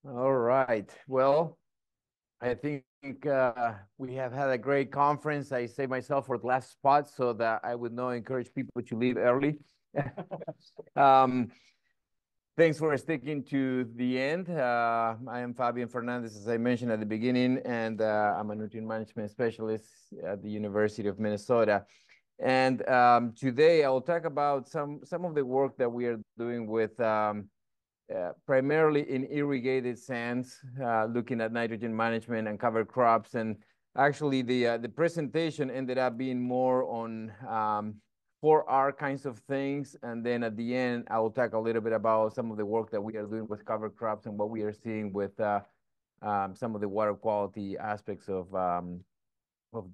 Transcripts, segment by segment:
All right. Well, I think we have had a great conference. I saved myself for the last spot so that I would not encourage people to leave early. um, Thanks for sticking to the end. I am Fabian Fernandez, as I mentioned at the beginning, and I'm a nutrient management specialist at the University of Minnesota. And today I will talk about some of the work that we are doing with primarily in irrigated sands, looking at nitrogen management and cover crops. And actually, the presentation ended up being more on 4R kinds of things. And then at the end, I will talk a little bit about some of the work that we are doing with cover crops and what we are seeing with some of the water quality aspects of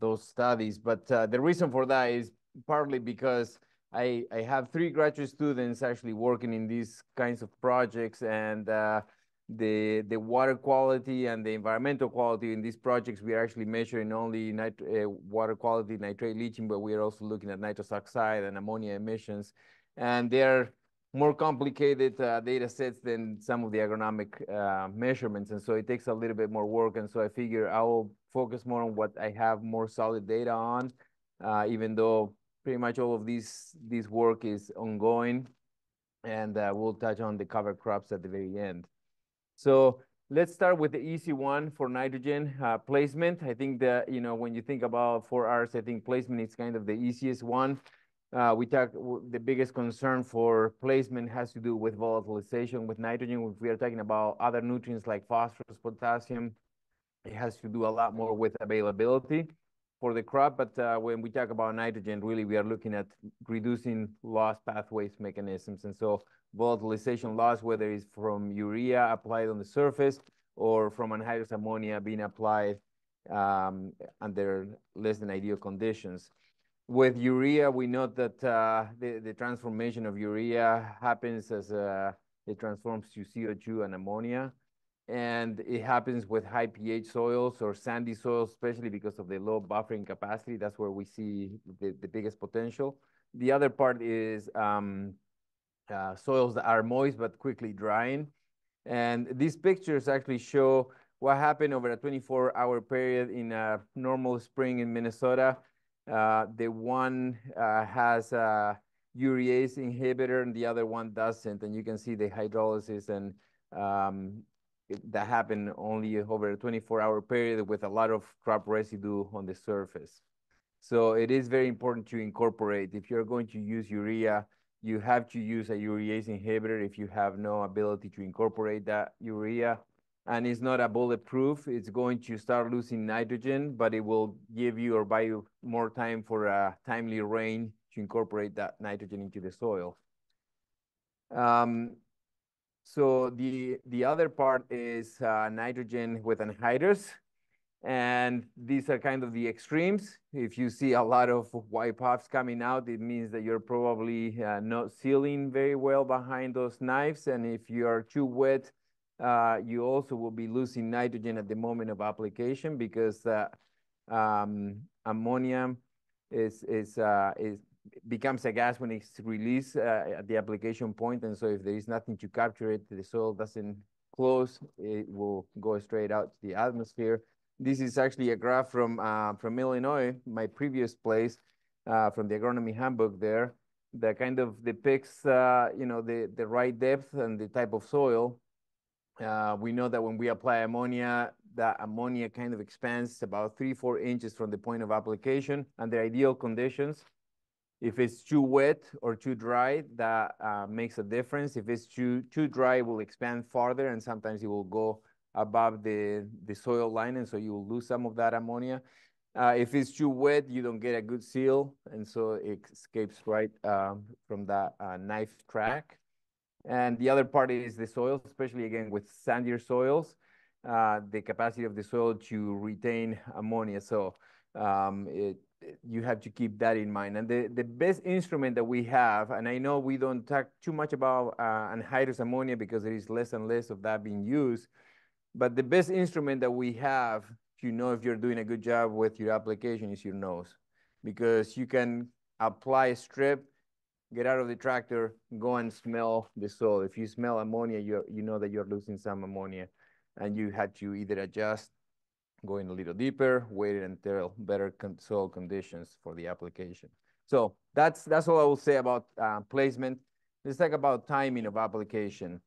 those studies. But the reason for that is partly because I have 3 graduate students actually working in these kinds of projects, and the water quality and the environmental quality in these projects, we are actually measuring only water quality, nitrate leaching, but we are also looking at nitrous oxide and ammonia emissions. And they're more complicated data sets than some of the agronomic measurements. And so it takes a little bit more work. And so I figure I will focus more on what I have more solid data on, even though pretty much all of this work is ongoing. And we'll touch on the cover crops at the very end. So let's start with the easy one for nitrogen placement. I think that, when you think about 4Rs, I think placement is kind of the easiest one. The biggest concern for placement has to do with volatilization with nitrogen. If we are talking about other nutrients like phosphorus, potassium, it has to do a lot more with availability for the crop. But when we talk about nitrogen, really we are looking at reducing loss pathways mechanisms. And so volatilization loss, whether it's from urea applied on the surface or from anhydrous ammonia being applied under less than ideal conditions. With urea, we know that the transformation of urea happens as it transforms to CO2 and ammonia. And it happens with high pH soils or sandy soils, especially because of the low buffering capacity. That's where we see the biggest potential. The other part is soils that are moist but quickly drying. And these pictures actually show what happened over a 24-hour period in a normal spring in Minnesota. The one has a urease inhibitor and the other one doesn't. And you can see the hydrolysis and that happened only over a 24-hour period with a lot of crop residue on the surface. So it is very important to incorporate. If you're going to use urea, you have to use a urease inhibitor if you have no ability to incorporate that urea. And it's not a bulletproof. It's going to start losing nitrogen, but it will give you or buy you more time for a timely rain to incorporate that nitrogen into the soil. So the other part is nitrogen with anhydrous. And these are kind of the extremes. If you see a lot of white puffs coming out, it means that you're probably not sealing very well behind those knives. And if you are too wet, you also will be losing nitrogen at the moment of application because ammonia becomes a gas when it's released at the application point. And so if there is nothing to capture it, the soil doesn't close, it will go straight out to the atmosphere. This is actually a graph from Illinois, my previous place, from the agronomy handbook there, that kind of depicts, the right depth and the type of soil. We know that when we apply ammonia, that ammonia kind of expands about 3-4 inches from the point of application under ideal conditions. If it's too wet or too dry, that makes a difference. If it's too dry, it will expand farther, and sometimes it will go above the soil line, and so you will lose some of that ammonia. If it's too wet, you don't get a good seal, and so it escapes right from that knife track. And the other part is the soil, especially again with sandier soils, the capacity of the soil to retain ammonia. So you have to keep that in mind. And the best instrument that we have, and I know we don't talk too much about anhydrous ammonia because there is less and less of that being used, but the best instrument that we have to know if you're doing a good job with your application is your nose, because you can apply a strip, get out of the tractor, go and smell the soil. If you smell ammonia, you know that you're losing some ammonia. and you had to either adjust, going a little deeper, wait until better soil conditions for the application. So that's all I will say about placement. Let's talk about timing of application.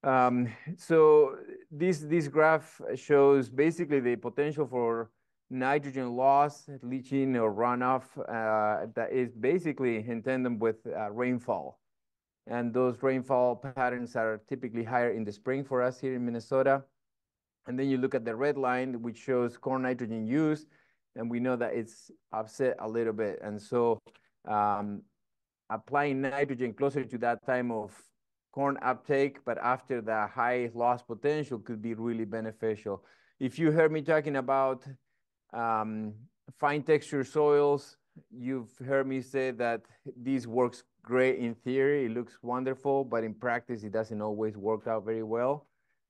So this graph shows basically the potential for nitrogen loss, leaching, or runoff that is basically in tandem with rainfall. And those rainfall patterns are typically higher in the spring for us here in Minnesota. And then you look at the red line, which shows corn nitrogen use, and we know that it's offset a little bit. And so um, applying nitrogen closer to that time of corn uptake, but after the high loss potential could be really beneficial. If you heard me talking about um, fine texture soils, you've heard me say that this works great in theory. It looks wonderful, but in practice, it doesn't always work out very well.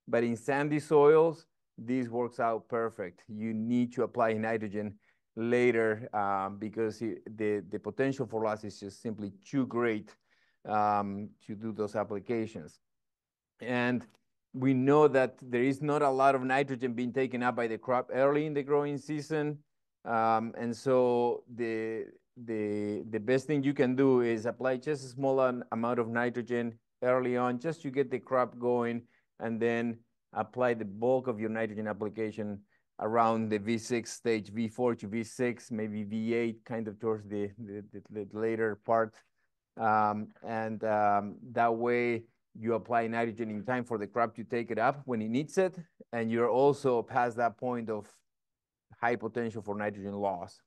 But in sandy soils, this works out perfect. You need to apply nitrogen later because the potential for loss is just simply too great to do those applications. And we know that there is not a lot of nitrogen being taken up by the crop early in the growing season. And so the best thing you can do is apply just a small amount of nitrogen early on, just to get the crop going, and then apply the bulk of your nitrogen application around the V6 stage, V4 to V6, maybe V8, kind of towards the later part. That way you apply nitrogen in time for the crop to take it up when it needs it, and you're also past that point of high potential for nitrogen loss.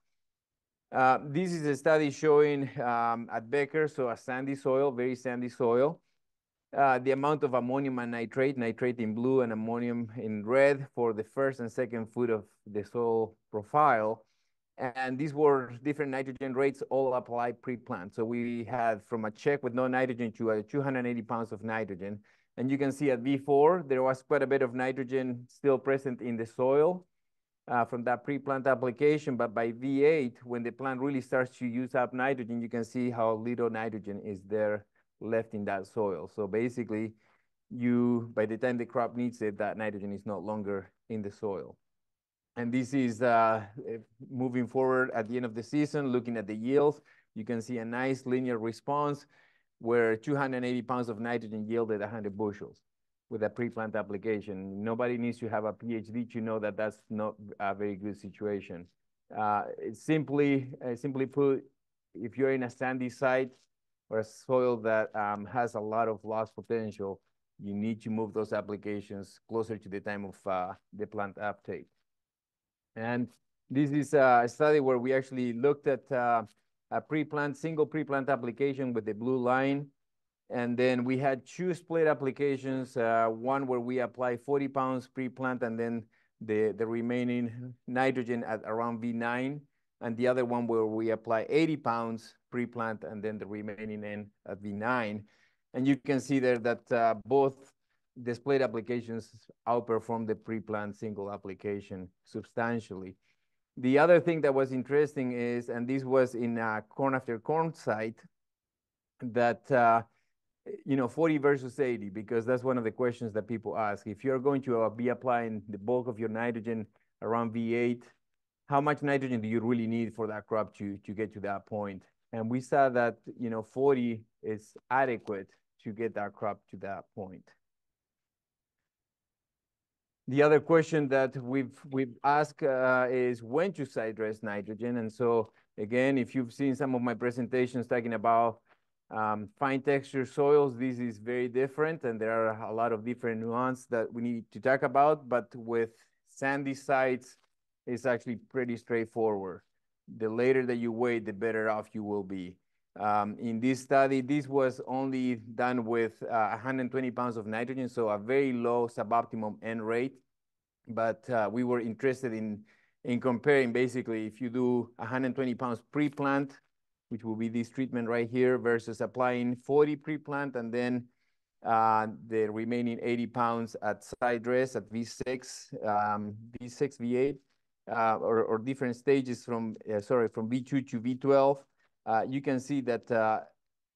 This is a study showing at Becker, so a sandy soil, very sandy soil, the amount of ammonium and nitrate in blue and ammonium in red for the first and second foot of the soil profile. And these were different nitrogen rates, all applied pre-plant. So we had from a check with no nitrogen to 280 pounds of nitrogen. And you can see at V4, there was quite a bit of nitrogen still present in the soil from that pre-plant application. But by V8, when the plant really starts to use up nitrogen, you can see how little nitrogen is there left in that soil. So basically, by the time the crop needs it, that nitrogen is no longer in the soil. And this is moving forward at the end of the season, looking at the yields. You can see a nice linear response where 280 pounds of nitrogen yielded 100 bushels with a pre-plant application. Nobody needs to have a PhD to know that that's not a very good situation. It's simply put, if you're in a sandy site or a soil that has a lot of loss potential, you need to move those applications closer to the time of the plant uptake. And this is a study where we actually looked at a single pre-plant application with the blue line. And then we had two split applications, one where we apply 40 pounds pre-plant and then the remaining nitrogen at around V9, and the other one where we apply 80 pounds pre-plant and then the remaining N at V9. And you can see there that both the split applications outperform the pre-plant single application substantially. The other thing that was interesting is, and this was in a corn after corn site, that 40 versus 80, because that's one of the questions that people ask. If you're going to be applying the bulk of your nitrogen around V8, how much nitrogen do you really need for that crop to get to that point? And we saw that 40 is adequate to get that crop to that point. The other question that we've asked is when to side dress nitrogen. And so again, if you've seen some of my presentations talking about fine texture soils, this is very different, and there are a lot of different nuances that we need to talk about. But with sandy sites, it's actually pretty straightforward. The later that you wait, the better off you will be. In this study, this was only done with 120 pounds of nitrogen, so a very low suboptimum N rate. But we were interested in comparing, basically, if you do 120 pounds pre-plant, which will be this treatment right here, versus applying 40 pre-plant and then the remaining 80 pounds at side dress at V6, V6, V8, or different stages from V2 to V12. You can see that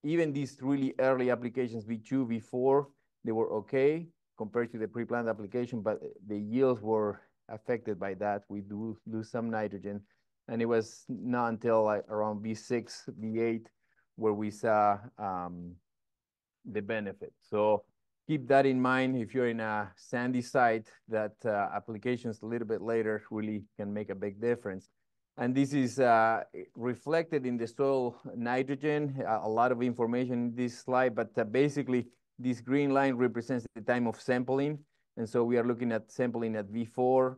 even these really early applications, V2, V4, they were okay. compared to the pre-plant application, but the yields were affected by that. We do lose some nitrogen. And it was not until like around V6, V8, where we saw the benefit. So keep that in mind if you're in a sandy site, that applications a little bit later really can make a big difference. And this is reflected in the soil nitrogen, a lot of information in this slide, but basically this green line represents the time of sampling. And so we are looking at sampling at V4,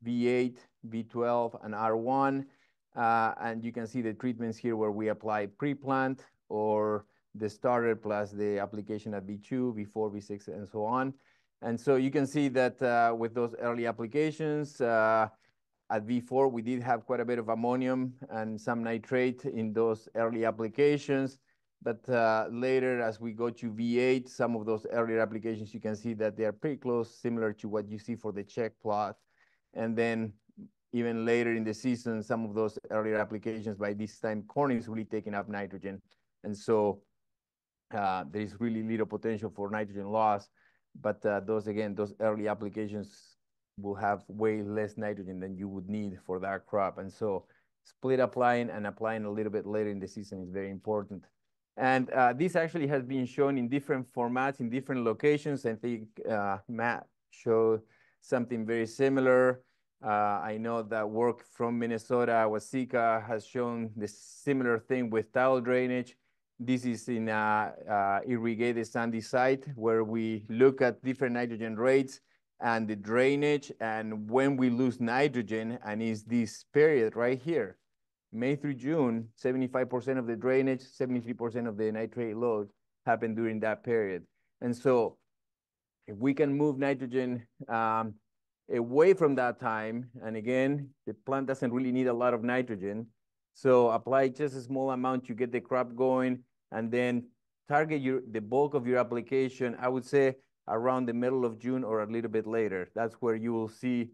V8, V12, and R1. And you can see the treatments here where we apply pre-plant or the starter plus the application at V2, V4, V6, and so on. And so you can see that with those early applications, at V4, we did have quite a bit of ammonium and some nitrate in those early applications. But later, as we go to V8, some of those earlier applications, you can see that they are pretty close, similar to what you see for the check plot. And then even later in the season, some of those earlier applications, by this time, corn is really taking up nitrogen. And so there is really little potential for nitrogen loss. But those early applications will have way less nitrogen than you would need for that crop. And so split applying and applying a little bit later in the season is very important. And this actually has been shown in different formats, in different locations. I think Matt showed something very similar. I know that work from Minnesota, Waseca, has shown the similar thing with tile drainage. This is in a irrigated sandy site where we look at different nitrogen rates and the drainage, and when we lose nitrogen, and is this period right here, May through June, 75% of the drainage, 73% of the nitrate load happened during that period. And so if we can move nitrogen away from that time, and again, the plant doesn't really need a lot of nitrogen, so apply just a small amount to get the crop going, and then target the bulk of your application, I would say, around the middle of June or a little bit later. That's where you will see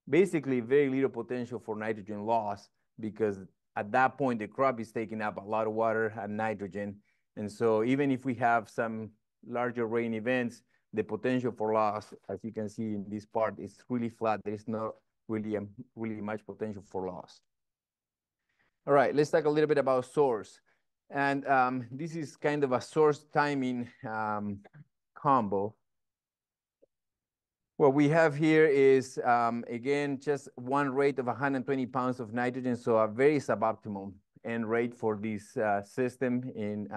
basically very little potential for nitrogen loss, because at that point, the crop is taking up a lot of water and nitrogen. And so even if we have some larger rain events, the potential for loss, as you can see in this part, is really flat. There is not really much potential for loss. All right, let's talk a little bit about source. And this is kind of a source timing combo. What we have here is, again, just one rate of 120 pounds of nitrogen, so a very suboptimal end rate for this system in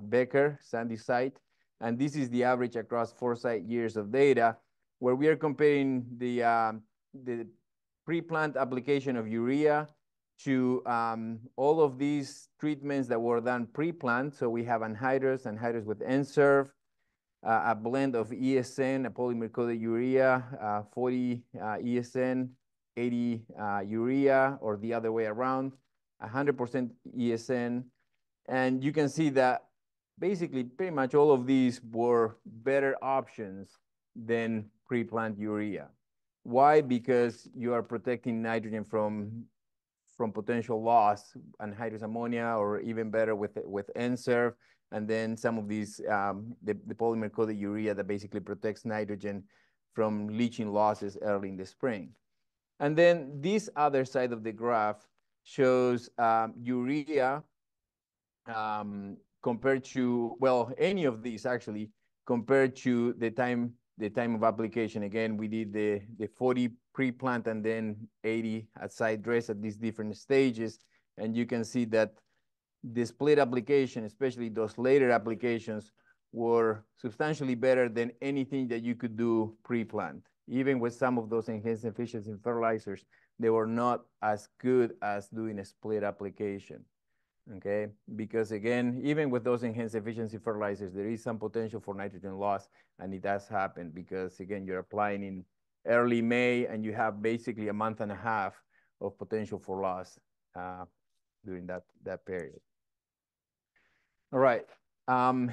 Becker, sandy site. And this is the average across 4 site years of data, where we are comparing the pre-plant application of urea to all of these treatments that were done pre-plant. So we have anhydrous with N-Serve, a blend of ESN, a polymer-coated urea, 40 ESN, 80 urea, or the other way around, 100% ESN. And you can see that basically pretty much all of these were better options than pre-plant urea. Why? Because you are protecting nitrogen from potential loss, anhydrous ammonia, or even better with N-Serve. And then some of these, the polymer-coated urea that basically protects nitrogen from leaching losses early in the spring. And then this other side of the graph shows urea compared to, well, any of these actually, compared to the time of application. Again, we did the 40 pre-plant and then 80 at side dress at these different stages. And you can see that the split application, especially those later applications, were substantially better than anything that you could do pre-plant. Even with some of those enhanced efficiency fertilizers, they were not as good as doing a split application, okay? Because again, even with those enhanced efficiency fertilizers, there is some potential for nitrogen loss, and it does happen because, again, you're applying in early May, and you have basically a month and a half of potential for loss during that period. All right.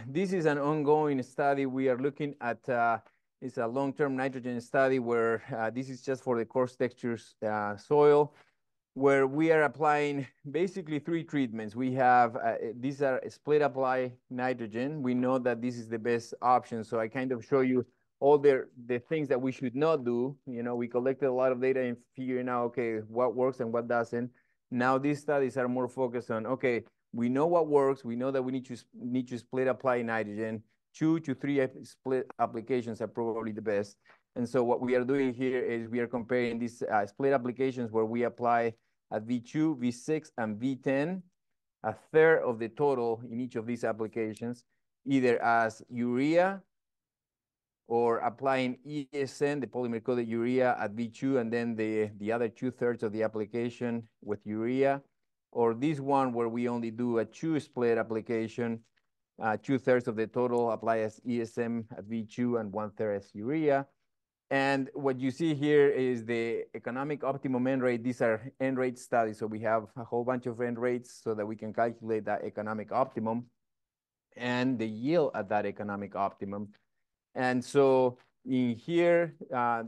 This is an ongoing study. We are looking at, it's a long-term nitrogen study where this is just for the coarse textures soil, where we are applying basically 3 treatments. We have, these are split apply nitrogen. We know that this is the best option. So I kind of show you all the things that we should not do. We collected a lot of data in figuring out, okay, what works and what doesn't. Now these studies are more focused on, okay, we know what works. We know that we need to split apply nitrogen. 2 to 3 split applications are probably the best. And so what we are doing here is we are comparing these split applications where we apply at V2, V6, and V10, a third of the total in each of these applications, either as urea or applying ESN, the polymer-coated urea at V2, and then the other 2/3 of the application with urea, or this one where we only do a 2-split application, 2/3 of the total apply as ESM at V2 and 1/3 as urea. And what you see here is the economic optimum end rate. These are end rate studies, so we have a whole bunch of end rates so that we can calculate that economic optimum and the yield at that economic optimum. And so in here,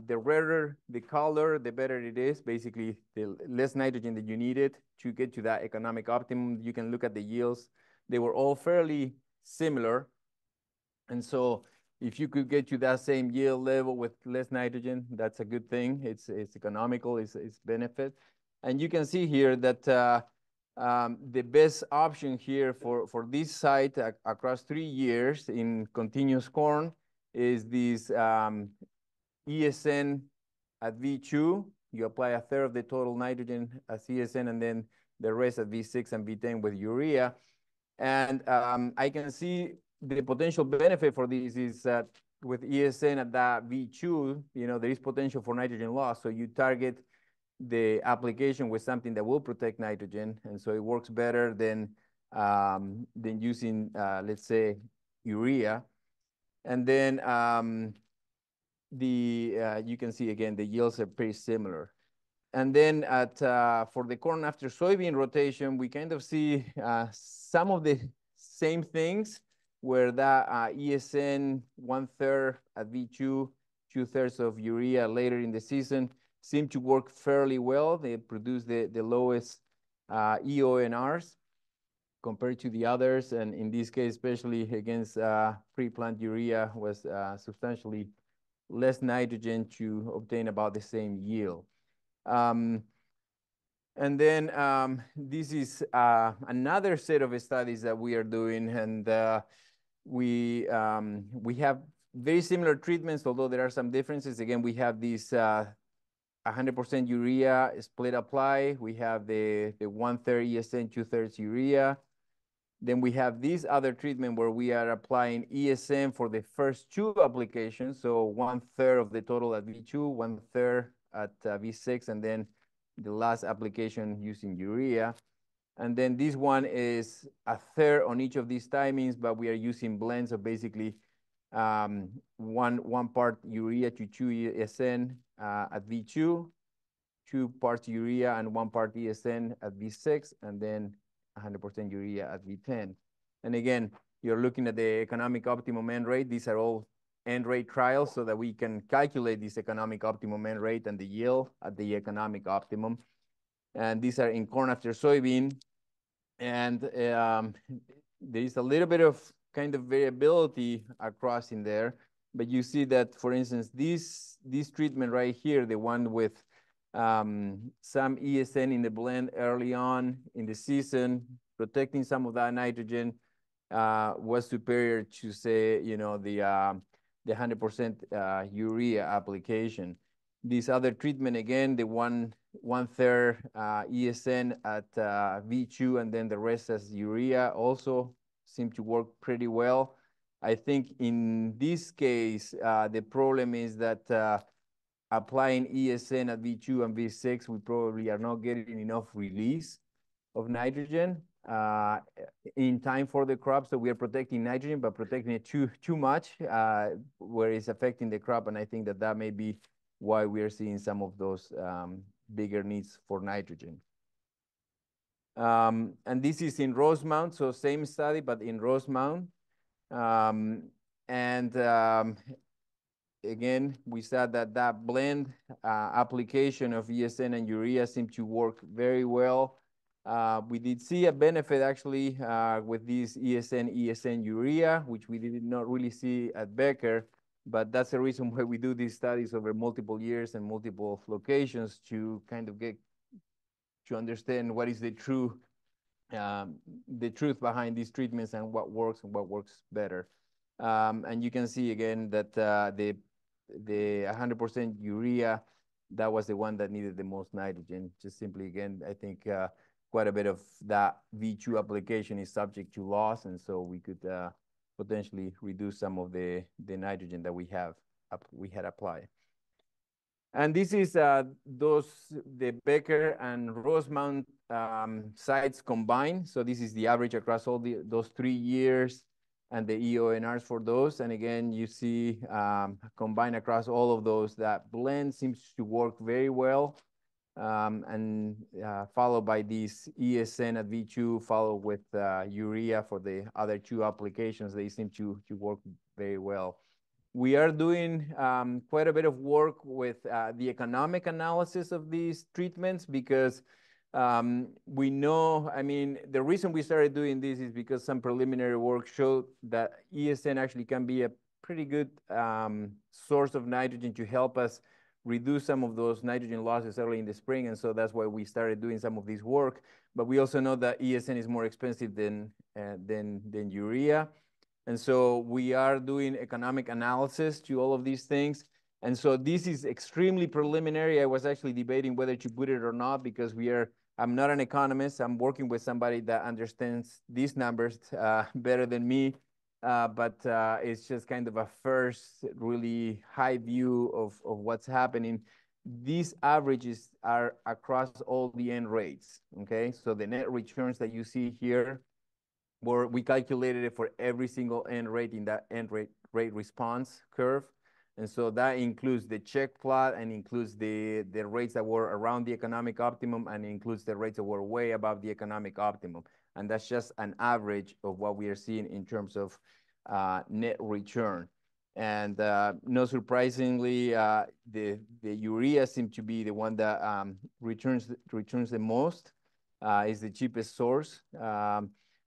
the redder the color, the better it is. Basically, the less nitrogen that you needed to get to that economic optimum. You can look at the yields. They were all fairly similar. And so if you could get to that same yield level with less nitrogen, that's a good thing. It's economical, it's benefit. And you can see here that the best option here for this site across 3 years in continuous corn is this ESN at V2. You apply a third of the total nitrogen as ESN, and then the rest at V6 and V10 with urea. And I can see the potential benefit for this is that with ESN at that V2, there is potential for nitrogen loss. So you target the application with something that will protect nitrogen, and so it works better than using, let's say, urea. And then you can see again the yields are pretty similar. And then for the corn after soybean rotation, we kind of see some of the same things where that ESN 1/3 at V2, 2/3 of urea later in the season seem to work fairly well. They produce the lowest EONRs compared to the others. And in this case, especially against pre-plant urea, was substantially less nitrogen to obtain about the same yield. And then this is another set of studies that we are doing, and we have very similar treatments, although there are some differences. Again, we have these 100% urea split apply. We have the 1/3 ESN, 2/3 urea. Then we have this other treatment where we are applying ESN for the first 2 applications. So 1/3 of the total at V2, 1/3 at V6, and then the last application using urea. And then this one is a third on each of these timings, but we are using blends of basically one part urea to 2 ESN at V2, 2 parts urea and 1 part ESN at V6, and then 100% urea at V10. And again, you're looking at the economic optimum end rate. These are all end rate trials so that we can calculate this economic optimum end rate and the yield at the economic optimum. And these are in corn after soybean. And there is a little bit of kind of variability across in there. But you see that, for instance, this treatment right here, the one with some ESN in the blend early on in the season, protecting some of that nitrogen, was superior to, say, the 100% urea application. This other treatment, again, the 1/3 ESN at V2 and then the rest as urea, also seem to work pretty well. I think in this case, the problem is that applying ESN at V2 and V6, we probably are not getting enough release of nitrogen in time for the crop. So we are protecting nitrogen, but protecting it too much, where it's affecting the crop. And I think that may be why we are seeing some of those bigger needs for nitrogen. And this is in Rosemount, so same study, but in Rosemount. Again, we said that blend application of ESN and urea seemed to work very well. We did see a benefit actually with this ESN urea, which we did not really see at Becker. But that's the reason why we do these studies over multiple years and multiple locations to kind of get to understand what is um, the truth behind these treatments and what works better. And you can see again that the 100% urea, that was the one that needed the most nitrogen. Just simply again, I think quite a bit of that V2 application is subject to loss, and so we could potentially reduce some of the nitrogen that we had applied. And this is the Becker and Rosemount sites combined. So this is the average across all those 3 years and the EONRs for those. And again, you see combined across all of those, that blend seems to work very well. And followed by these ESN at V2, followed with urea for the other two applications. They seem to work very well. We are doing quite a bit of work with the economic analysis of these treatments because we know, I mean, the reason we started doing this is because some preliminary work showed that ESN actually can be a pretty good source of nitrogen to help us reduce some of those nitrogen losses early in the spring. And so that's why we started doing some of this work. But we also know that ESN is more expensive than urea. And so we are doing economic analysis to all of these things. And so this is extremely preliminary. I was actually debating whether to put it or not because I'm not an economist. I'm working with somebody that understands these numbers better than me. But it's just kind of a first really high view of what's happening. These averages are across all the N rates, okay? So the net returns that you see here, we calculated it for every single N rate in that N rate response curve. And so that includes the check plot and includes the rates that were around the economic optimum and includes the rates that were way above the economic optimum. And that's just an average of what we are seeing in terms of net return. And no surprisingly, the urea seems to be the one that returns the most, is the cheapest source.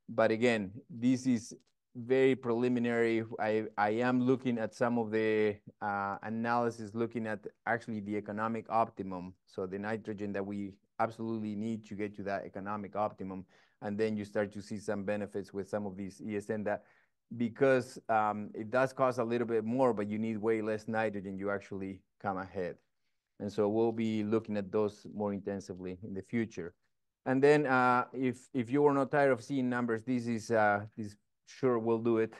But again, this is very preliminary. I am looking at some of the analysis, looking at actually the economic optimum. So the nitrogen that we absolutely need to get to that economic optimum. And then you start to see some benefits with some of these ESN that, because it does cost a little bit more, but you need way less nitrogen, you actually come ahead. And so we'll be looking at those more intensively in the future. And then if you were not tired of seeing numbers, this sure will do it.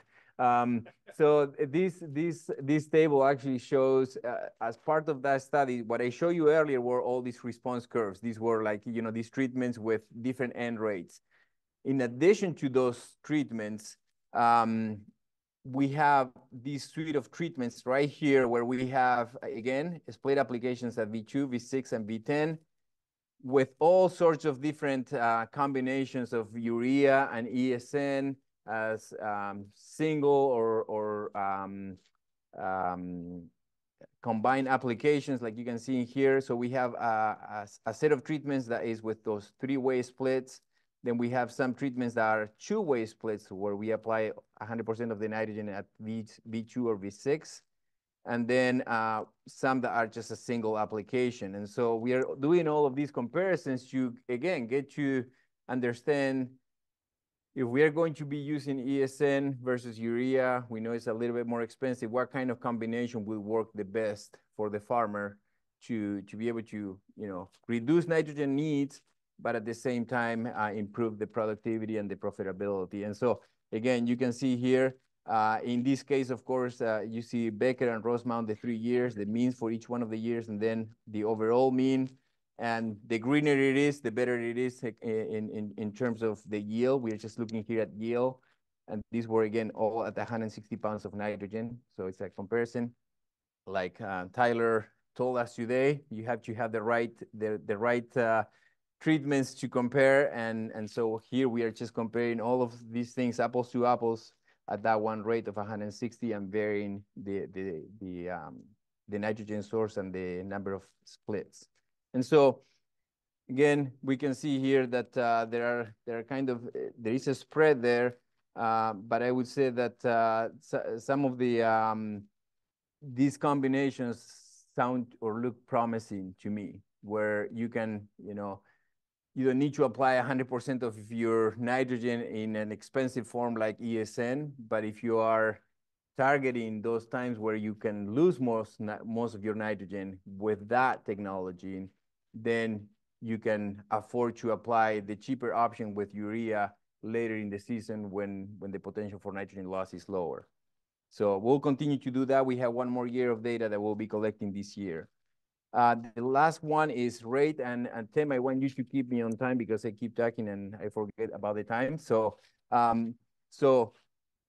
So this table actually shows, as part of that study, what I showed you earlier were all these response curves. These were like, these treatments with different N rates. In addition to those treatments, we have this suite of treatments right here where we have, again, split applications at V2, V6, and V10 with all sorts of different combinations of urea and ESN as single or combined applications like you can see here. So we have a set of treatments that is with those three-way splits. Then we have some treatments that are two-way splits where we apply 100% of the nitrogen at V2 or V6. And then some that are just a single application. And so we are doing all of these comparisons to, again, get to understand if we are going to be using ESN versus urea, we know it's a little bit more expensive, what kind of combination will work the best for the farmer to be able to, reduce nitrogen needs, but at the same time, improve the productivity and the profitability. And so, again, you can see here, in this case, of course, you see Becker and Rosemount, the 3 years, the means for each one of the years, and then the overall mean. And the greener it is, the better it is in terms of the yield. We're just looking here at yield. And these were, again, all at 160 pounds of nitrogen. So it's a comparison. Like Tyler told us today, you have to have the right treatments to compare. And so here we are just comparing all of these things, apples to apples, at that one rate of 160 and varying the nitrogen source and the number of splits. And so, again, we can see here that there is a spread there, but I would say that some of the these combinations sound or look promising to me, where you can, you don't need to apply 100% of your nitrogen in an expensive form like ESN, but if you are targeting those times where you can lose most of your nitrogen with that technology, then you can afford to apply the cheaper option with urea later in the season when the potential for nitrogen loss is lower. So we'll continue to do that. We have one more year of data that we'll be collecting this year. The last one is rate, and Tim, I want you to keep me on time because I keep talking and I forget about the time. So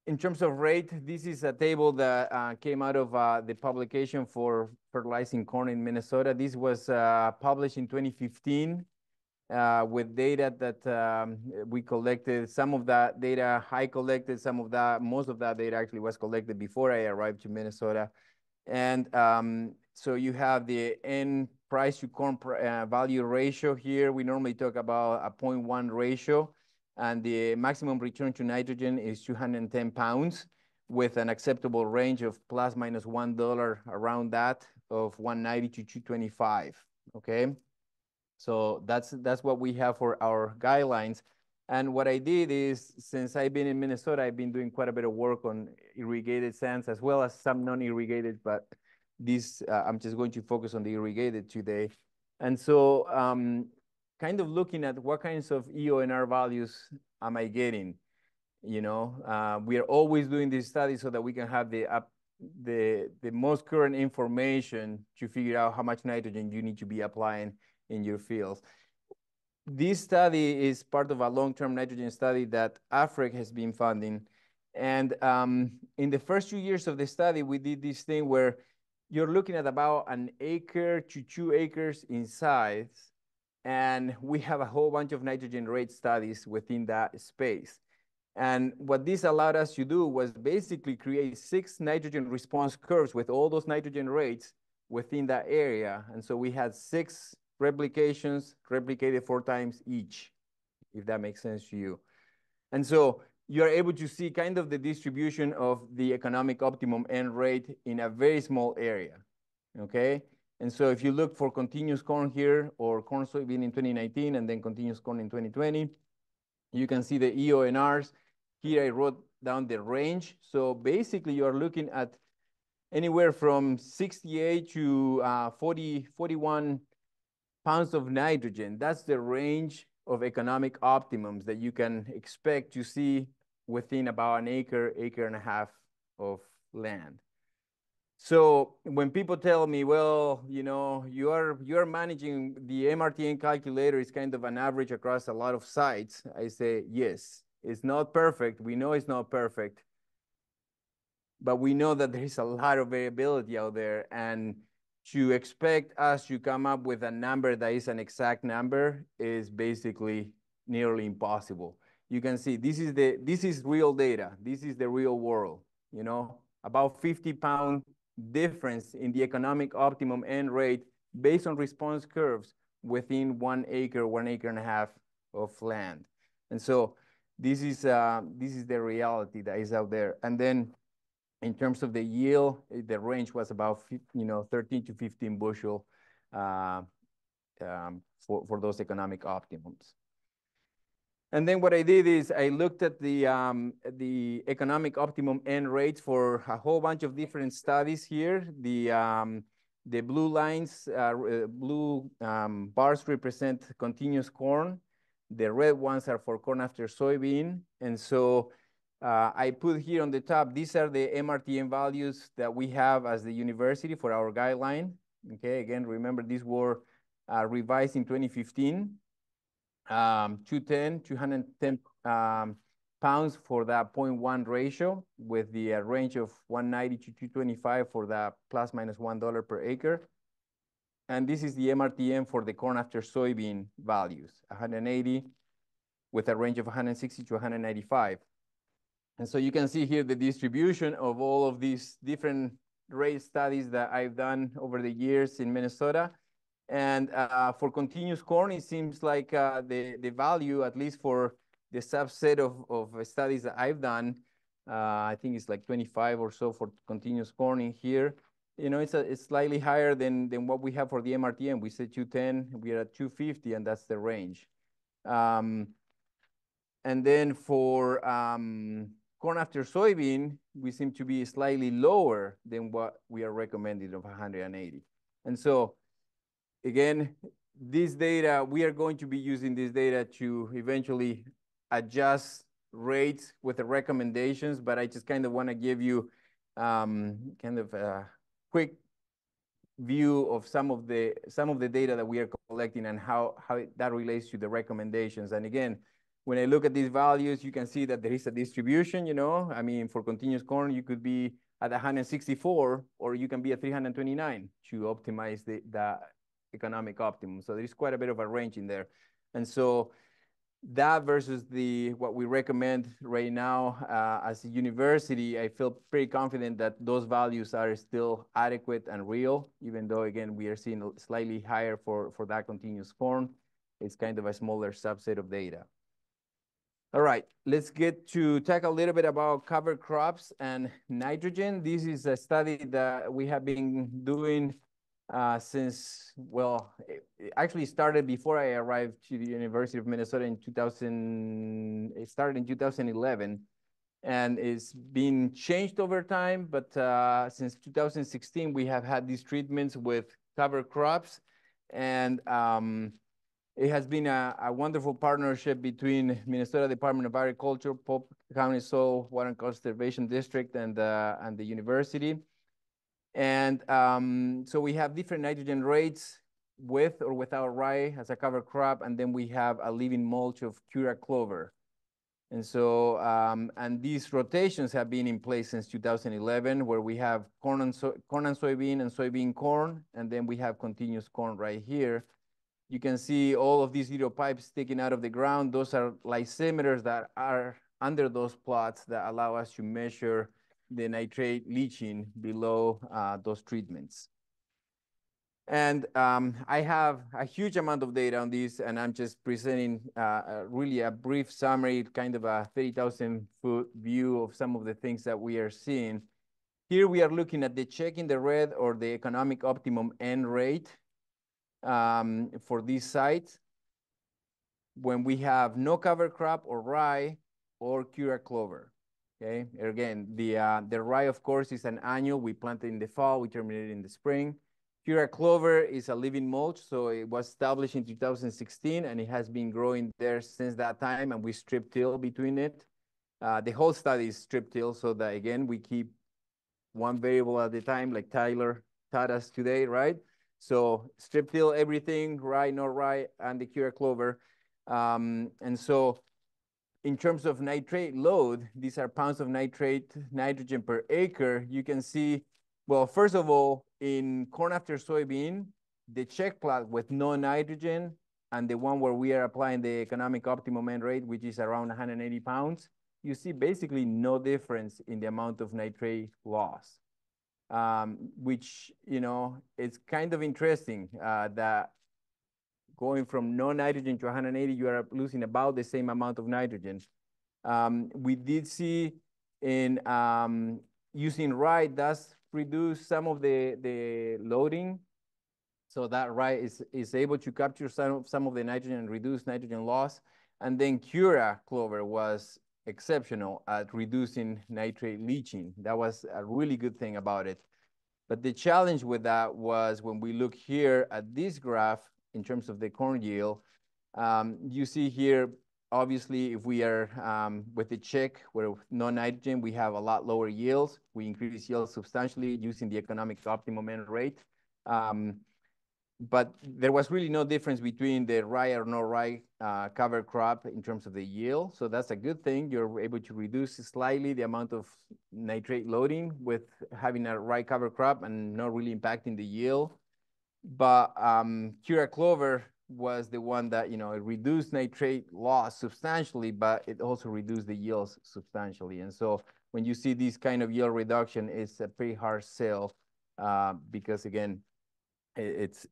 in terms of rate, this is a table that came out of the publication for fertilizing corn in Minnesota. This was published in 2015 with data that we collected. Some of that data I collected, most of that data actually was collected before I arrived to Minnesota. And so you have the N price to corn value ratio here. We normally talk about a 0.1 ratio. And the maximum return to nitrogen is 210 pounds with an acceptable range of plus minus $1 around that of 190 to 225, okay? So that's what we have for our guidelines. And what I did is, since I've been in Minnesota, I've been doing quite a bit of work on irrigated sands as well as some non-irrigated, but this, I'm just going to focus on the irrigated today. And so kind of looking at what kinds of EONR values am I getting, we are always doing this study so that we can have the most current information to figure out how much nitrogen you need to be applying in your fields. This study is part of a long-term nitrogen study that AFREC has been funding. And in the first 2 years of the study, we did this thing where you're looking at about an acre to 2 acres in size. And we have a whole bunch of nitrogen rate studies within that space. And what this allowed us to do was basically create 6 nitrogen response curves with all those nitrogen rates within that area. And so we had 6 replications replicated 4 times each, if that makes sense to you. And so you're able to see kind of the distribution of the economic optimum N rate in a very small area, okay? And so if you look for continuous corn here or corn soybean in 2019 and then continuous corn in 2020, you can see the EONRs. Here I wrote down the range. So basically you are looking at anywhere from 68 to 41 pounds of nitrogen. That's the range of economic optimums that you can expect to see within about an acre, acre and a half of land. So when people tell me, well, you are managing the MRTN calculator is kind of an average across a lot of sites, I say, yes, it's not perfect. We know it's not perfect, but we know that there is a lot of variability out there, and to expect us to come up with a number that is an exact number is basically nearly impossible. You can see this is real data. This is the real world, about 50-pound difference in the economic optimum N rate based on response curves within 1 acre, 1 acre and a half of land. And so this is the reality that is out there. And then in terms of the yield, the range was about 13 to 15 bushel for those economic optimums. And then what I did is I looked at the economic optimum N rates for a whole bunch of different studies here. The blue lines, bars represent continuous corn. The red ones are for corn after soybean. And so I put here on the top, these are the MRTN values that we have as the university for our guideline. Okay, again, remember these were revised in 2015. 210 pounds for that 0.1 ratio with the range of 190 to 225 for the plus minus $1 per acre. And this is the MRTN for the corn after soybean values, 180 with a range of 160 to 195. And so you can see here the distribution of all of these different rate studies that I've done over the years in Minnesota. And for continuous corn, it seems like the value, at least for the subset of studies that I've done, I think it's like 25 or so for continuous corn in here, it's slightly higher than what we have for the MRTM. We said 210, we are at 250, and that's the range. And then for corn after soybean, we seem to be slightly lower than what we are recommending of 180. And so, again, this data, we are going to be using this data to eventually adjust rates with the recommendations, but I just kind of want to give you kind of a quick view of some of the data that we are collecting and how that relates to the recommendations. And again, when I look at these values, you can see that there is a distribution, I mean, for continuous corn, you could be at 164, or you can be at 329 to optimize the economic optimum. So there's quite a bit of a range in there. And so that versus what we recommend right now as a university, I feel pretty confident that those values are still adequate and real, even though, again, we are seeing slightly higher for that continuous corn. It's kind of a smaller subset of data. All right, let's get to talk a little bit about cover crops and nitrogen. This is a study that we have been doing since, well, it actually started before I arrived to the University of Minnesota in 2000. It started in 2011, and it's been changed over time. But since 2016, we have had these treatments with cover crops, and it has been a wonderful partnership between Minnesota Department of Agriculture, Polk County Soil, Water and Conservation District, and the university. And so we have different nitrogen rates with or without rye as a cover crop, and then we have a living mulch of Cura clover. And so, and these rotations have been in place since 2011, where we have corn and soybean and soybean corn, and then we have continuous corn right here. You can see all of these little pipes sticking out of the ground. Those are lysimeters that are under those plots that allow us to measure the nitrate leaching below those treatments. And I have a huge amount of data on this, and I'm just presenting really a brief summary, kind of a 30,000-foot view of some of the things that we are seeing. Here we are looking at the check in the red, or the economic optimum end rate for these sites when we have no cover crop or rye or Cura clover. Okay, again, the rye, of course, is an annual. We plant it in the fall, we terminate it in the spring. Cura clover is a living mulch, so it was established in 2016, and it has been growing there since that time, and we strip till between it. The whole study is strip till, so that, again, we keep one variable at a time, like Tyler taught us today, right? So strip till everything, rye, no rye, and the Cura clover. And so in terms of nitrate load, these are pounds of nitrogen per acre. You can see, well, first of all, in corn after soybean, the check plot with no nitrogen and the one where we are applying the economic optimum end rate, which is around 180 pounds, you see basically no difference in the amount of nitrate loss, which, it's kind of interesting that going from no nitrogen to 180, you are losing about the same amount of nitrogen. We did see in using rye does reduce some of the loading. So that rye is able to capture some of the nitrogen and reduce nitrogen loss. And then Cura clover was exceptional at reducing nitrate leaching. That was a really good thing about it. But the challenge with that was when we look here at this graph in terms of the corn yield, you see here, obviously, if we are with the check where no nitrogen, we have a lot lower yields. We increase yields substantially using the economic optimum end rate. But there was really no difference between the rye or no rye cover crop in terms of the yield. So that's a good thing. You're able to reduce slightly the amount of nitrate loading with having a rye cover crop and not really impacting the yield. But Cura clover was the one that, it reduced nitrate loss substantially, but it also reduced the yields substantially. And so when you see this kind of yield reduction, it's a pretty hard sell because, again, it's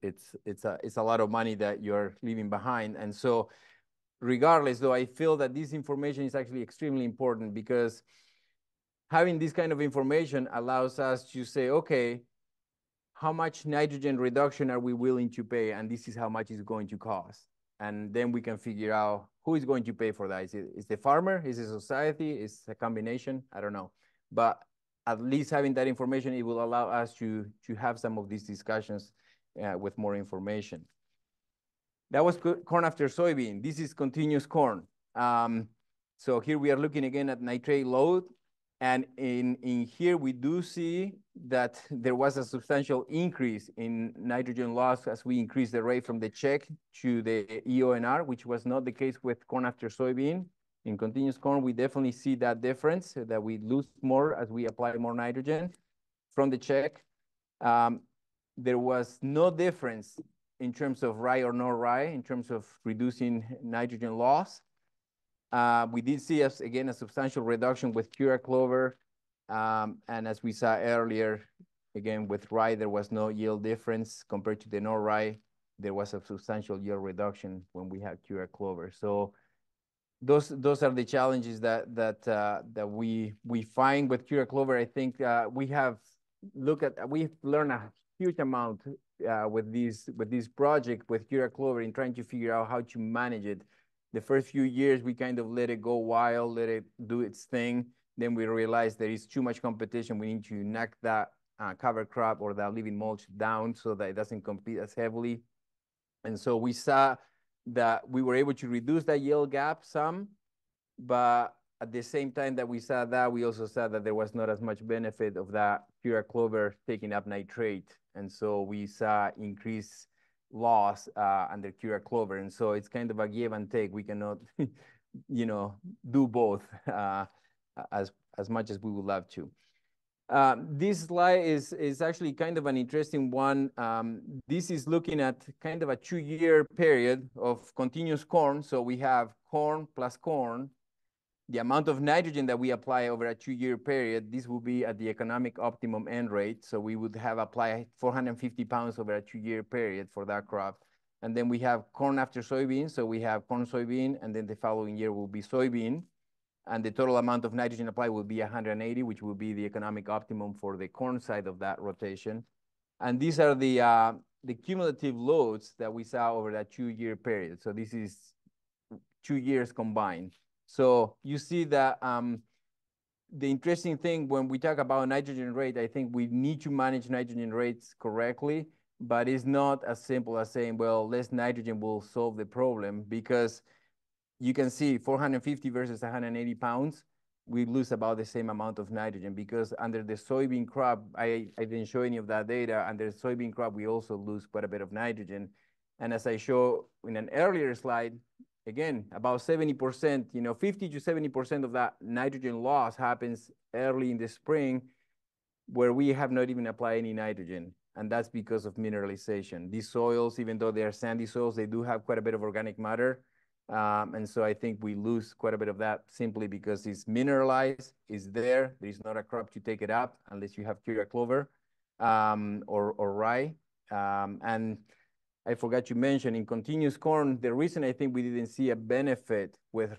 a lot of money that you're leaving behind. And so regardless, though, I feel that this information is actually extremely important, because having this kind of information allows us to say, okay, how much nitrogen reduction are we willing to pay? And this is how much it's going to cost. And then we can figure out who is going to pay for that. Is the farmer? Is it society? Is a combination? I don't know. But at least having that information, it will allow us to have some of these discussions with more information. That was corn after soybean. This is continuous corn. So here we are looking again at nitrate load. And in here, we do see that there was a substantial increase in nitrogen loss as we increased the rate from the check to the EONR, which was not the case with corn after soybean. In continuous corn, we definitely see that difference, that we lose more as we apply more nitrogen from the check. There was no difference in terms of rye or no rye, in terms of reducing nitrogen loss. We did see, again, a substantial reduction with Cura clover. And as we saw earlier, again, with rye, there was no yield difference compared to the no rye. There was a substantial yield reduction when we had Cura clover. So those are the challenges that we find with Cura clover. I think we've learned a huge amount with this project with Cura clover in trying to figure out how to manage it. The first few years, we kind of let it go wild, let it do its thing. Then we realized there is too much competition. We need to knock that cover crop or that living mulch down so that it doesn't compete as heavily. And so we saw that we were able to reduce that yield gap some, but at the same time that we saw that, we also saw that there was not as much benefit of that Cura clover taking up nitrate. And so we saw increased loss under Cura clover. And so it's kind of a give and take. We cannot, do both as much as we would love to. This slide is actually kind of an interesting one. This is looking at kind of a 2-year period of continuous corn. So we have corn plus corn. The amount of nitrogen that we apply over a 2-year period, this will be at the economic optimum end rate. So we would have applied 450 pounds over a 2-year period for that crop. And then we have corn after soybean. So we have corn, soybean, and then the following year will be soybean. And the total amount of nitrogen applied will be 180, which will be the economic optimum for the corn side of that rotation. And these are the cumulative loads that we saw over that 2-year period. So this is 2 years combined. So you see that the interesting thing when we talk about nitrogen rate, I think we need to manage nitrogen rates correctly, but it's not as simple as saying, well, less nitrogen will solve the problem, because you can see 450 versus 180 pounds, we lose about the same amount of nitrogen, because under the soybean crop, I didn't show any of that data. Under the soybean crop, we also lose quite a bit of nitrogen. And as I show in an earlier slide, again, about 70%, 50 to 70% of that nitrogen loss happens early in the spring, where we have not even applied any nitrogen. And that's because of mineralization. These soils, even though they are sandy soils, they do have quite a bit of organic matter. And so I think we lose quite a bit of that simply because it's mineralized, it's there. There's not a crop to take it up unless you have Cura clover or rye. And I forgot to mention in continuous corn, the reason I think we didn't see a benefit with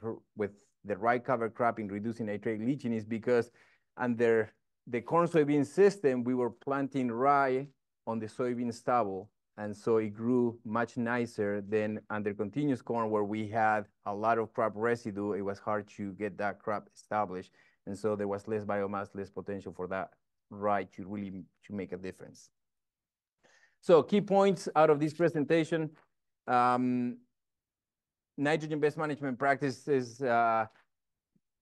the rye cover crop in reducing nitrate leaching is because under the corn soybean system, we were planting rye on the soybean stubble. And so it grew much nicer than under continuous corn, where we had a lot of crop residue. It was hard to get that crop established. And so there was less biomass, less potential for that rye to really make a difference. So key points out of this presentation: nitrogen-based management practices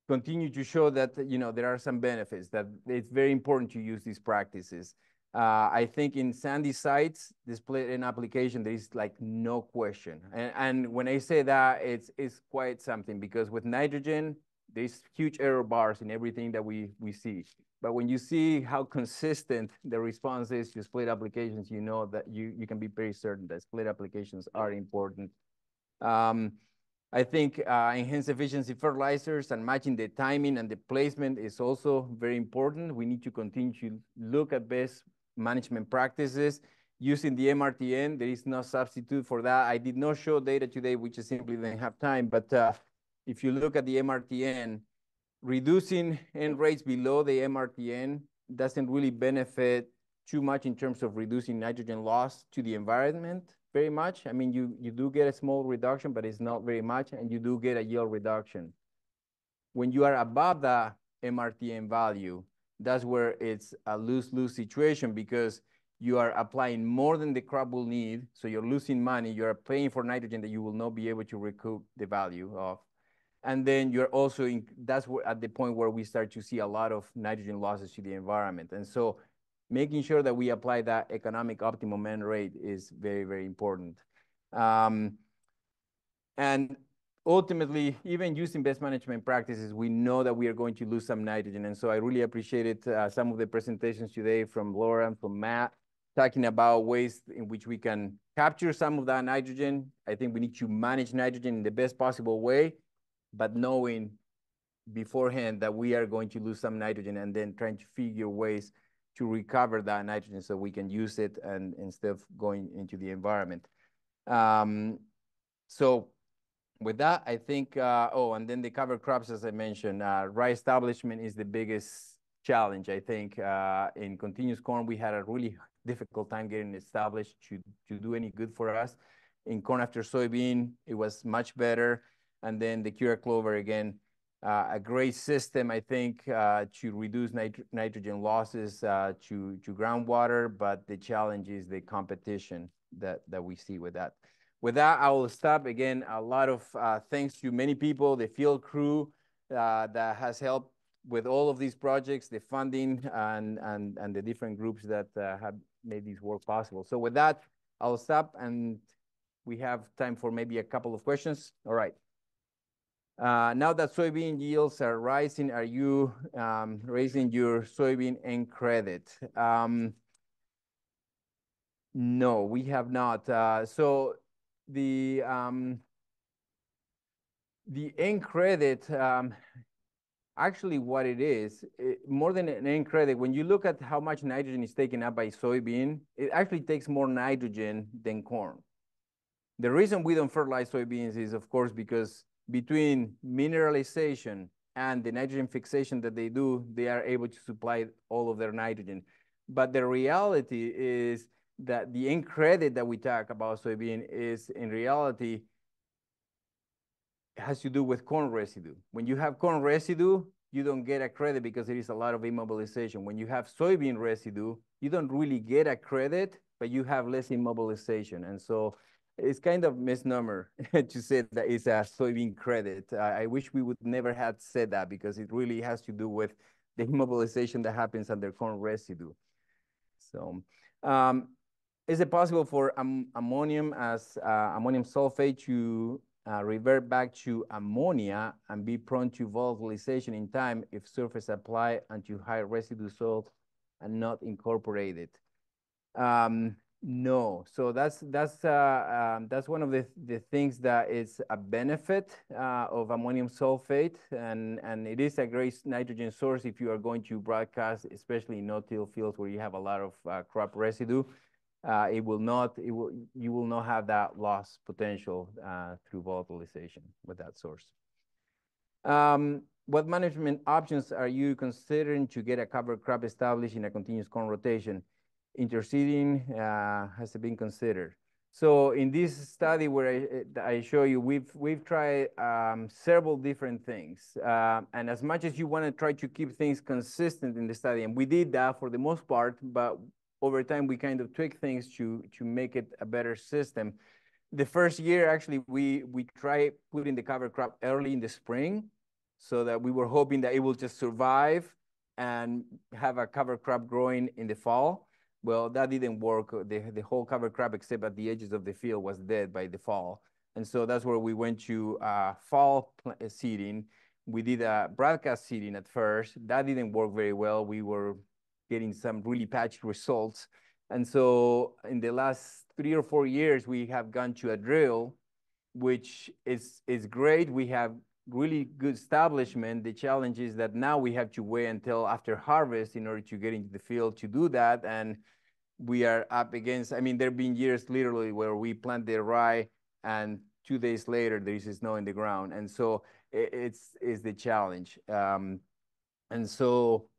continue to show that there are some benefits, that it's very important to use these practices. I think in sandy sites, the split-end application, there is like no question. And when I say that, it's quite something, because with nitrogen, there's huge error bars in everything that we see. But when you see how consistent the response is to split applications, you know that you can be very certain that split applications are important. I think enhanced efficiency fertilizers and matching the timing and the placement is also very important. We need to continue to look at best management practices. Using the MRTN, there is no substitute for that. I did not show data today, which is simply didn't have time. But if you look at the MRTN, reducing N rates below the MRTN doesn't really benefit too much in terms of reducing nitrogen loss to the environment very much. I mean, you do get a small reduction, but it's not very much, and you do get a yield reduction. When you are above the MRTM value, that's where it's a lose-lose situation, because you are applying more than the crop will need, so you're losing money, you're paying for nitrogen that you will not be able to recoup the value of. And then you're also, that's where, at the point where we start to see a lot of nitrogen losses to the environment. And so making sure that we apply that economic optimum end rate is very, very important. And ultimately, even using best management practices, we know that we are going to lose some nitrogen. And so I really appreciated some of the presentations today from Laura and from Matt, talking about ways in which we can capture some of that nitrogen. I think we need to manage nitrogen in the best possible way, but knowing beforehand that we are going to lose some nitrogen, and then trying to figure ways to recover that nitrogen so we can use it and instead of going into the environment. So with that, I think, and then the cover crops, as I mentioned, rye establishment is the biggest challenge, I think. In continuous corn, we had a really difficult time getting established to do any good for us. In corn after soybean, it was much better. And then the Cura clover, again, a great system, I think, to reduce nitrogen losses to groundwater, but the challenge is the competition that we see with that. With that, I will stop. Again, a lot of thanks to many people, the field crew that has helped with all of these projects, the funding, and the different groups that have made this work possible. So with that, I'll stop, and we have time for maybe a couple of questions. All right. Now that soybean yields are rising, are you raising your soybean N credit? No, we have not. So the N credit, actually what it is, more than an N credit, when you look at how much nitrogen is taken up by soybean, it actually takes more nitrogen than corn. The reason we don't fertilize soybeans is, of course, because between mineralization and the nitrogen fixation that they do, they are able to supply all of their nitrogen. But the reality is that the N credit that we talk about soybean is, in reality, has to do with corn residue. When you have corn residue, you don't get a credit because there is a lot of immobilization. When you have soybean residue, you don't really get a credit, but you have less immobilization. And so it's kind of misnomer to say that it's a soybean credit. I wish we would never have said that, because it really has to do with the immobilization that happens under corn residue. So is it possible for ammonium as ammonium sulfate to revert back to ammonia and be prone to volatilization in time if surface applied onto high residue soil and not incorporated? No. So that's one of the things that is a benefit of ammonium sulfate, and it is a great nitrogen source if you are going to broadcast, especially in no-till fields where you have a lot of crop residue. You will not have that loss potential through volatilization with that source. What management options are you considering to get a cover crop established in a continuous corn rotation? Interseeding has been considered. So in this study where I show you, we've tried several different things. And as much as you want to try to keep things consistent in the study, and we did that for the most part, but over time we kind of tweak things to make it a better system. The first year, actually, we tried putting the cover crop early in the spring, so that we were hoping that it will just survive and have a cover crop growing in the fall. Well, that didn't work. The whole cover crop, except at the edges of the field, was dead by the fall. And so that's where we went to fall seeding. We did a broadcast seeding at first. That didn't work very well. We were getting some really patchy results. And so in the last 3 or 4 years, we have gone to a drill, which is great. We have really good establishment. The challenge is that now we have to wait until after harvest in order to get into the field to do that. And we are up against, I mean, there have been years literally where we plant the rye and 2 days later there is snow in the ground. And so it's the challenge. And so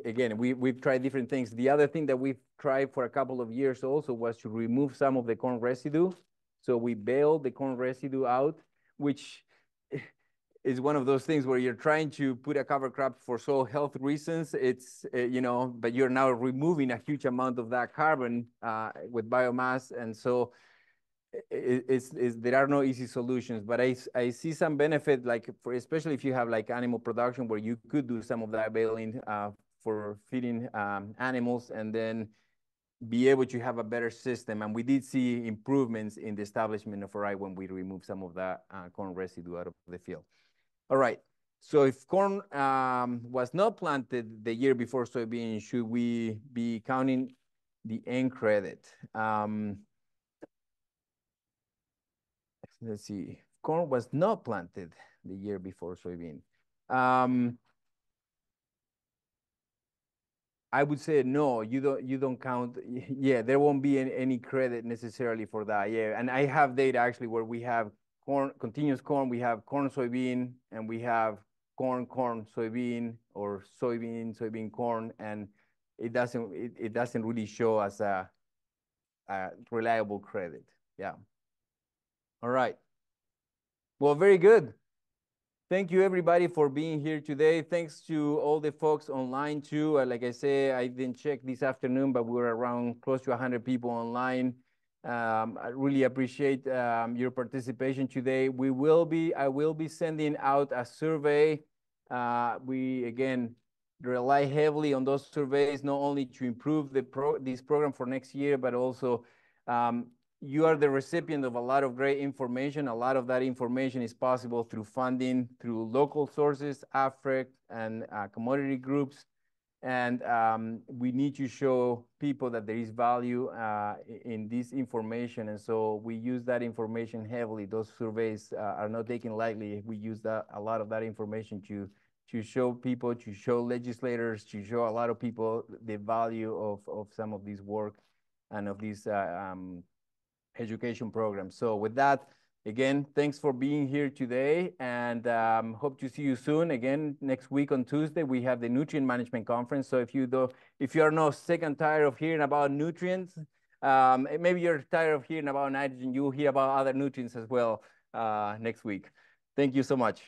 again, we've tried different things. The other thing that we've tried for a couple of years also was to remove some of the corn residue. So we baled the corn residue out, which is one of those things where you're trying to put a cover crop for soil health reasons. It's, but you're now removing a huge amount of that carbon with biomass. And so there are no easy solutions, but I see some benefit, like especially if you have like animal production where you could do some of that baling for feeding animals and then be able to have a better system. And we did see improvements in the establishment of rye when we removed some of that corn residue out of the field. All right. So if corn was not planted the year before soybean, should we be counting the N credit? Let's see. Corn was not planted the year before soybean. I would say no, you don't count. Yeah, there won't be any credit necessarily for that. Yeah, and I have data actually where we have corn, continuous corn, we have corn, soybean, and we have corn, soybean, or soybean, corn, and it doesn't really show as a reliable credit. Yeah. All right. Well, very good. Thank you, everybody, for being here today. Thanks to all the folks online, too. Like I say, I didn't check this afternoon, but we're around close to 100 people online. I really appreciate your participation today. I will be sending out a survey. We, again, rely heavily on those surveys, not only to improve this program for next year, but also you are the recipient of a lot of great information. A lot of that information is possible through funding, through local sources, AFREC, and commodity groups. And we need to show people that there is value in this information. And so we use that information heavily. Those surveys are not taken lightly. We use a lot of that information to show people, to show legislators, to show a lot of people the value of some of this work and of these education program. So with that, again, thanks for being here today, and hope to see you soon. Again, next week on Tuesday, we have the Nutrient Management Conference. So if you are not sick and tired of hearing about nutrients, maybe you're tired of hearing about nitrogen, you'll hear about other nutrients as well next week. Thank you so much.